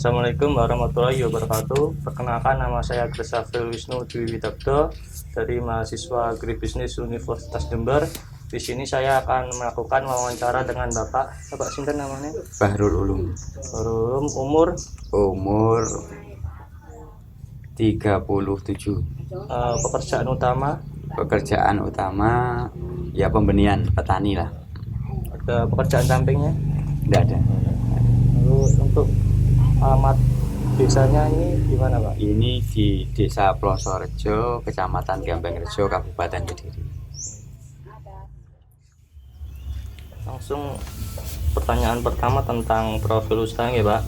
Assalamualaikum warahmatullahi wabarakatuh. Perkenalkan, nama saya Gresafil Wisnu Dwi Widakdo dari mahasiswa Agribisnis Universitas Jember. Di sini saya akan melakukan wawancara dengan Bapak Sinten namanya? Bahrul Ulum. Baru Umur 37. Pekerjaan utama ya pembenihan petani lah. Ada pekerjaan sampingnya? Tidak ada. Lalu untuk alamat desanya ini gimana Pak? Ini di Desa Plosorejo, Kecamatan Gambengrejo, Kabupaten Kediri. Langsung pertanyaan pertama tentang profil usaha ya Pak.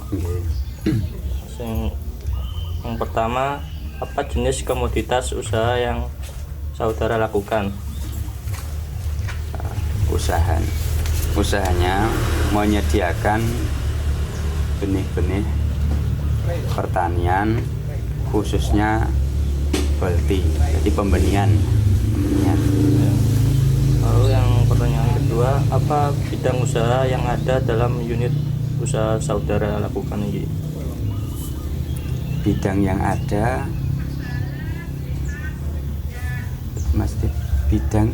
Yang pertama, apa jenis komoditas usaha yang saudara lakukan? Usahanya menyediakan benih-benih pertanian, khususnya Balti, jadi pembenihan. Lalu yang pertanyaan kedua, apa bidang usaha yang ada dalam unit usaha saudara lakukan ini? Bidang yang ada, Mas, bidang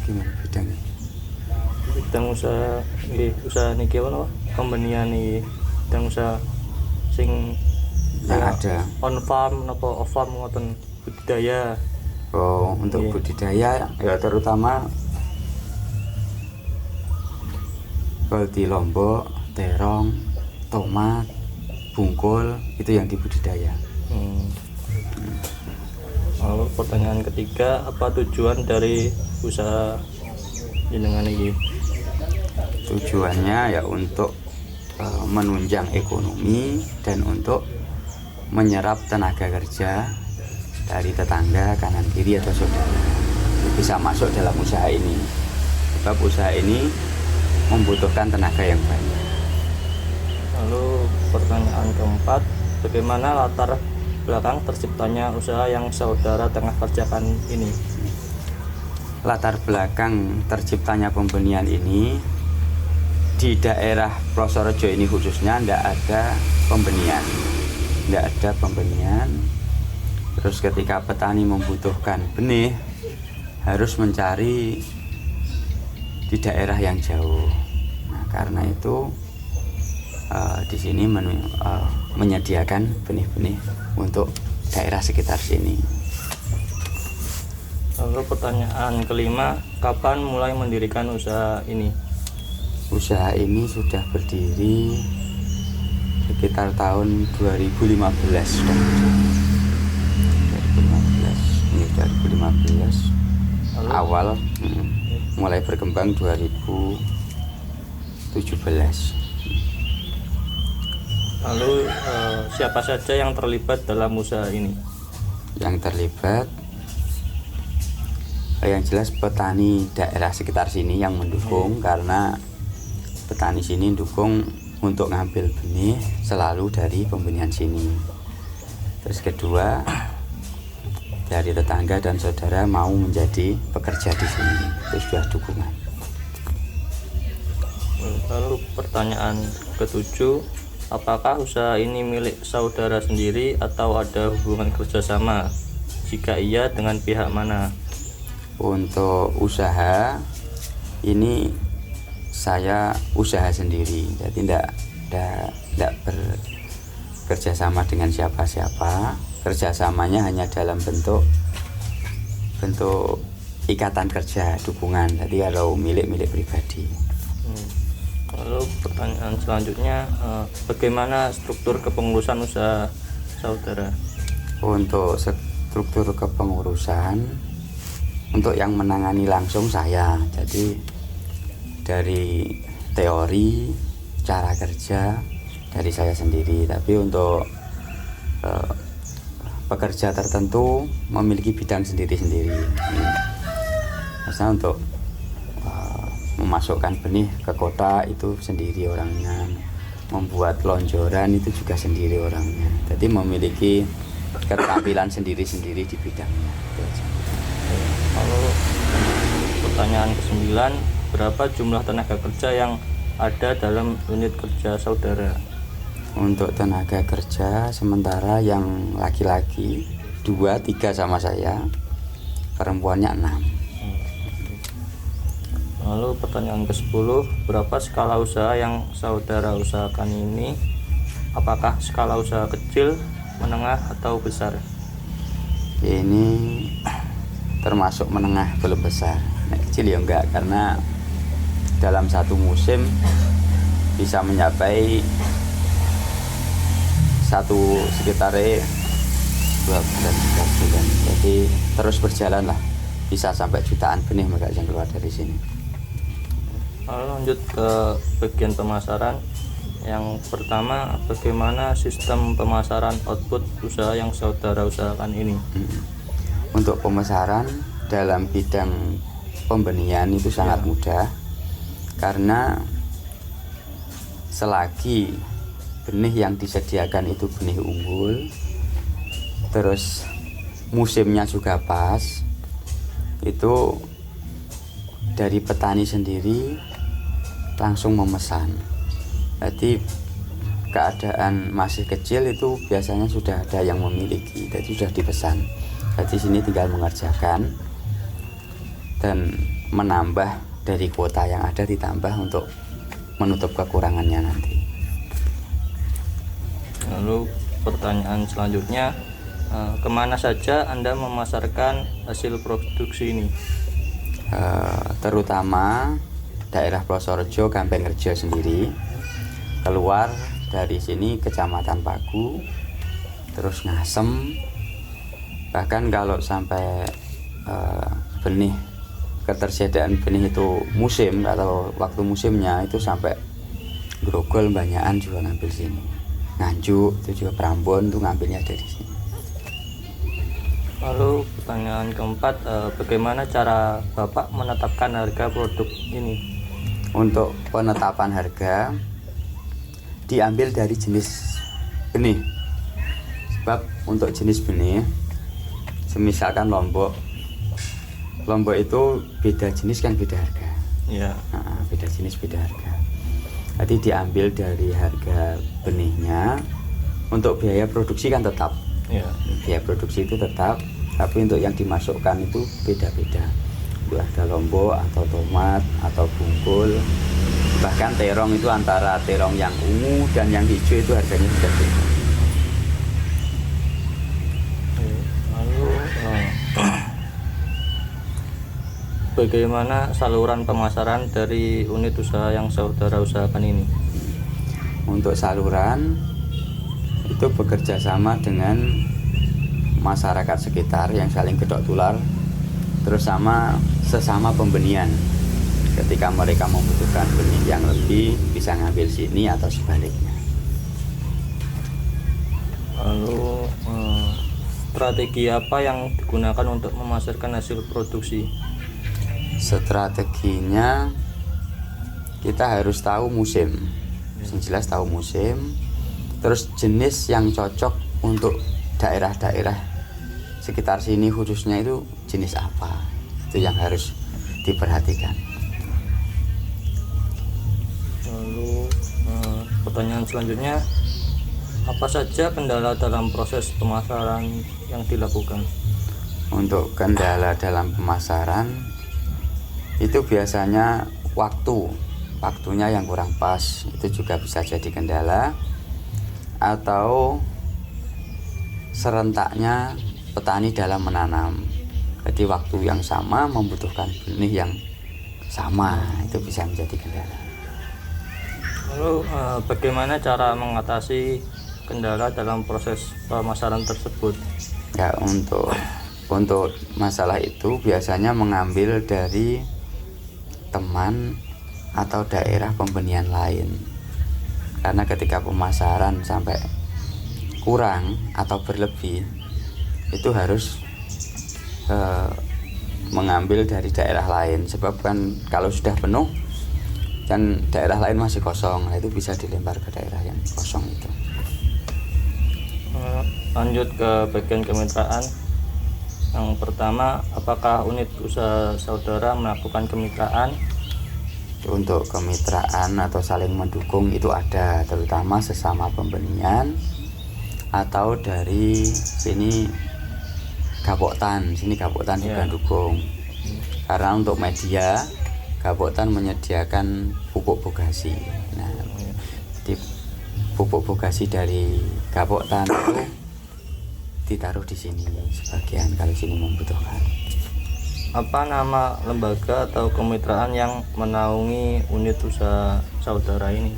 gimana bidangnya? Bidang usaha usaha niki apa? Pembenihan nih, bidang usaha sing Yang ya, ada on farm napa off farm ngoten budidaya. untuk budidaya ya terutama Balti Lombok, terong, tomat, bungkul, itu yang dibudidaya. Lalu pertanyaan ketiga, apa tujuan dari usaha jenengan ini? Tujuannya ya untuk menunjang ekonomi dan untuk menyerap tenaga kerja dari tetangga kanan kiri atau saudara bisa masuk dalam usaha ini, sebab usaha ini membutuhkan tenaga yang banyak. Lalu pertanyaan keempat, bagaimana latar belakang terciptanya usaha yang saudara tengah kerjakan ini? Latar belakang terciptanya pembenihan ini, di daerah Plosorejo ini khususnya tidak ada pembenihan. Terus ketika petani membutuhkan benih, harus mencari di daerah yang jauh. Nah, karena itu di sini menyediakan benih-benih untuk daerah sekitar sini. Lalu pertanyaan kelima, kapan mulai mendirikan usaha ini? Usaha ini sudah berdiri sekitar tahun 2015 sudah. 2015 Lalu, awal mulai berkembang 2017. Lalu siapa saja yang terlibat dalam usaha ini? Yang terlibat yang jelas petani daerah sekitar sini yang mendukung, karena petani sini dukung untuk ngambil benih selalu dari pembenihan sini. Terus kedua, dari tetangga dan saudara mau menjadi pekerja di sini, itu sudah dukungan. Lalu pertanyaan ketujuh, apakah usaha ini milik saudara sendiri atau ada hubungan kerjasama? Jika iya, dengan pihak mana? Untuk usaha ini saya usaha sendiri, jadi tidak bekerja sama dengan siapa-siapa. Kerjasamanya hanya dalam bentuk ikatan kerja, dukungan. Jadi kalau milik pribadi. Lalu pertanyaan selanjutnya, bagaimana struktur kepengurusan usaha saudara? Untuk struktur kepengurusan, untuk yang menangani langsung saya. Jadi dari teori cara kerja dari saya sendiri, tapi untuk pekerja tertentu memiliki bidang sendiri-sendiri. Misalnya untuk memasukkan benih ke kota itu sendiri orangnya, membuat lonjoran itu juga sendiri orangnya. Jadi memiliki keterampilan sendiri-sendiri di bidangnya. Lalu pertanyaan ke-9, berapa jumlah tenaga kerja yang ada dalam unit kerja saudara? Untuk tenaga kerja sementara yang laki-laki 2, 3 sama saya, perempuannya 6. Lalu pertanyaan ke-10, berapa skala usaha yang saudara usahakan ini? Apakah skala usaha kecil, menengah, atau besar? Ini termasuk menengah, belum besar. Nah, kecil ya enggak, karena dalam satu musim bisa mencapai sekitar 2 bulan 3 bulan. Jadi terus berjalan lah, bisa sampai jutaan benih mereka yang keluar dari sini. Lalu lanjut ke bagian pemasaran. Yang pertama, bagaimana sistem pemasaran output usaha yang saudara usahakan ini? Untuk pemasaran dalam bidang pembenihan itu sangat mudah, karena selagi benih yang disediakan itu benih unggul, terus musimnya juga pas, itu dari petani sendiri langsung memesan. Jadi keadaan masih kecil itu biasanya sudah ada yang memiliki, jadi sudah dipesan. Jadi sini tinggal mengerjakan dan menambah dari kuota yang ada, ditambah untuk menutup kekurangannya nanti. Lalu pertanyaan selanjutnya, kemana saja Anda memasarkan hasil produksi ini? Terutama daerah Plosorejo, Gampengrejo sendiri. Keluar dari sini Kecamatan Pagu, terus Ngasem. Bahkan kalau sampai benih, ketersediaan benih itu musim atau waktu musimnya itu sampai Grogol, Banyakan juga ngambil sini. Nganjuk itu juga, Prambon itu ngambilnya dari sini. Lalu pertanyaan keempat, bagaimana cara Bapak menetapkan harga produk ini? Untuk penetapan harga diambil dari jenis benih. Sebab untuk jenis benih, semisalkan Lombok itu beda jenis kan beda harga. Ya. Nah, beda jenis beda harga. Jadi diambil dari harga benihnya. Untuk biaya produksi kan tetap. Ya. Biaya produksi itu tetap, tapi untuk yang dimasukkan itu beda-beda. Itu ada lombok atau tomat atau bungkul. Bahkan terong itu antara terong yang ungu dan yang hijau itu harganya sudah beda. Lalu bagaimana saluran pemasaran dari unit usaha yang saudara usahakan ini? Untuk saluran itu bekerja sama dengan masyarakat sekitar yang saling gedok tular, terus sesama pembenihan. Ketika mereka membutuhkan benih yang lebih, bisa ngambil sini atau sebaliknya. Lalu strategi apa yang digunakan untuk memasarkan hasil produksi? Strateginya kita harus tahu musim. Yang jelas tahu musim, terus jenis yang cocok untuk daerah-daerah sekitar sini khususnya itu jenis apa, itu yang harus diperhatikan. Lalu pertanyaan selanjutnya, apa saja kendala dalam proses pemasaran yang dilakukan? Untuk kendala dalam pemasaran itu biasanya waktunya yang kurang pas, itu juga bisa jadi kendala, atau serentaknya petani dalam menanam. Jadi waktu yang sama membutuhkan benih yang sama, itu bisa menjadi kendala. Lalu bagaimana cara mengatasi kendala dalam proses pemasaran tersebut? Ya, untuk masalah itu biasanya mengambil dari teman atau daerah pembenihan lain. Karena ketika pemasaran sampai kurang atau berlebih, itu harus mengambil dari daerah lain. Sebab kan kalau sudah penuh dan daerah lain masih kosong, itu bisa dilempar ke daerah yang kosong itu. Lanjut ke bagian kemitraan. Yang pertama, apakah unit usaha saudara melakukan kemitraan? Untuk kemitraan atau saling mendukung itu ada, terutama sesama pembenihan atau dari sini Gapoktan juga dukung. Karena untuk media Gapoktan menyediakan pupuk bogasi. Nah, di pupuk bogasi dari Gapoktan itu ditaruh di sini sebagian kalau sini membutuhkan. Apa nama lembaga atau kemitraan yang menaungi unit usaha saudara ini?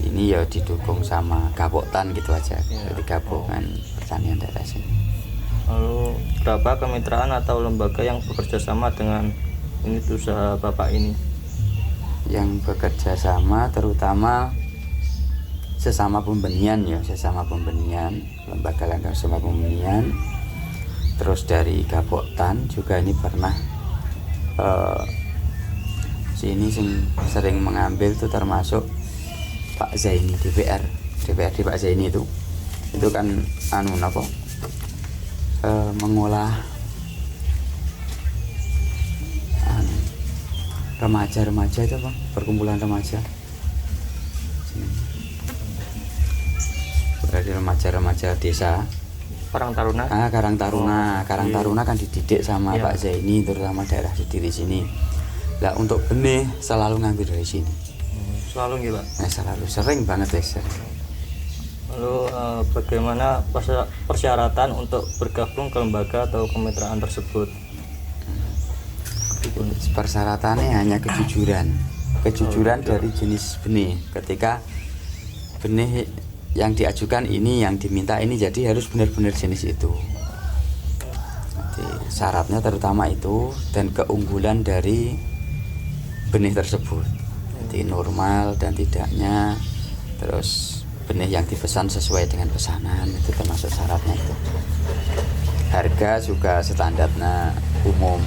Ini ya didukung sama Gapoktan gitu aja, jadi gabungan pertanian daerah sini. Lalu berapa kemitraan atau lembaga yang bekerja sama dengan unit usaha Bapak ini? Yang bekerja sama terutama sesama pembenihan ya, lembaga sesama pembenihan. Terus dari Gapoktan juga ini pernah sini sering mengambil tuh, termasuk Pak Zaini DPRD Pak Zaini itu kan mengolah remaja itu Bang, perkumpulan remaja. Berarti remaja desa Karang Taruna. Karang Taruna kan dididik sama Pak Zaini, terutama daerah sendiri sini. Lah untuk benih selalu ngambil dari sini. Selalu gitu Pak? Selalu, sering banget ya. Lalu bagaimana persyaratan untuk bergabung ke lembaga atau kemitraan tersebut? Persyaratannya hanya kejujuran dari jenis benih. Ketika benih yang diajukan ini, yang diminta ini, jadi harus benar-benar jenis itu. Jadi, syaratnya terutama itu, dan keunggulan dari benih tersebut. Jadi normal dan tidaknya, terus benih yang dipesan sesuai dengan pesanan, itu termasuk syaratnya itu. Harga juga standarnya umum.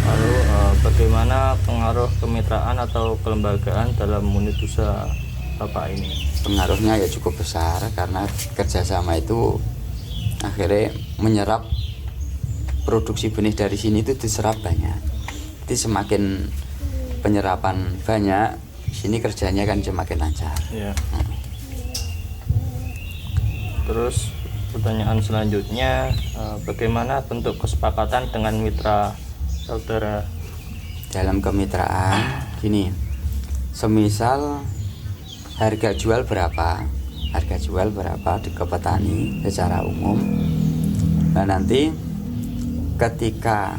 Lalu bagaimana pengaruh kemitraan atau kelembagaan dalam unit usaha Bapak ini? Pengaruhnya ya cukup besar, karena kerjasama itu akhirnya menyerap produksi benih dari sini itu diserap banyak. Jadi semakin penyerapan banyak, sini kerjanya kan semakin lancar. Ya. Terus pertanyaan selanjutnya, bagaimana bentuk kesepakatan dengan mitra saudara? Dalam kemitraan gini, semisal harga jual berapa ke petani secara umum. Nah nanti ketika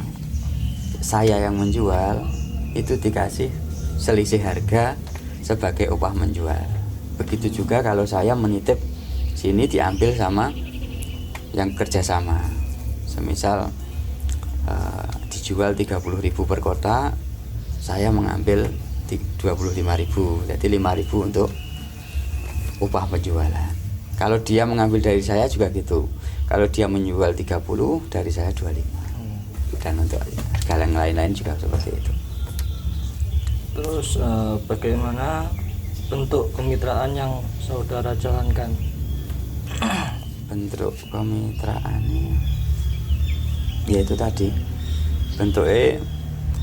saya yang menjual itu dikasih selisih harga sebagai upah menjual. Begitu juga kalau saya menitip sini diambil sama yang kerjasama. Semisal dijual 30.000 per kotak, saya mengambil 25.000, jadi 5.000 untuk upah penjualan. Kalau dia mengambil dari saya juga gitu. Kalau dia menjual 30, dari saya 25. Dan untuk harga yang lain-lain juga seperti itu. Terus bagaimana bentuk kemitraan yang saudara jalankan? Bentuk kemitraannya ya itu tadi, bentuknya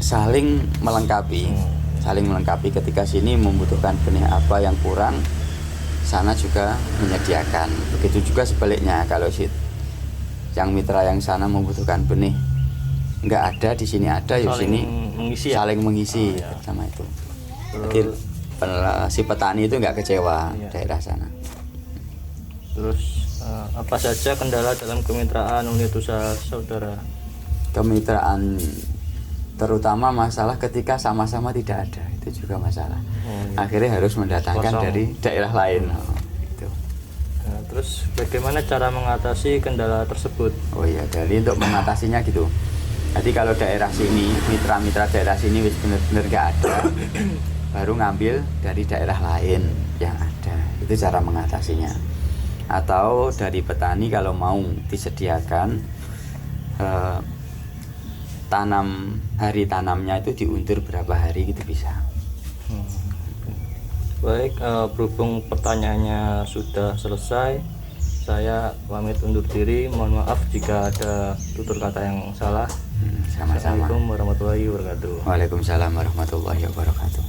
saling melengkapi. Ketika sini membutuhkan benih apa yang kurang, sana juga menyediakan. Begitu juga sebaliknya, kalau yang mitra yang sana membutuhkan benih nggak ada, di sini ada, ya sini saling mengisi sama itu. Jadi si petani itu nggak kecewa daerah sana. Terus apa saja kendala dalam kemitraan unit usaha saudara? Kemitraan terutama masalah ketika sama-sama tidak ada, itu juga masalah. Akhirnya harus mendatangkan dari daerah lain. Gitu. Nah, terus bagaimana cara mengatasi kendala tersebut? Oh iya, jadi untuk mengatasinya gitu. Jadi kalau daerah sini, mitra-mitra daerah sini benar-benar nggak ada, baru ngambil dari daerah lain yang ada. Itu cara mengatasinya. Atau dari petani kalau mau disediakan hari tanamnya itu diundur berapa hari gitu bisa. Baik, berhubung pertanyaannya sudah selesai, Saya pamit undur diri. Mohon maaf jika ada tutur kata yang salah. Sama-sama. Assalamualaikum warahmatullahi wabarakatuh. Waalaikumsalam warahmatullahi wabarakatuh.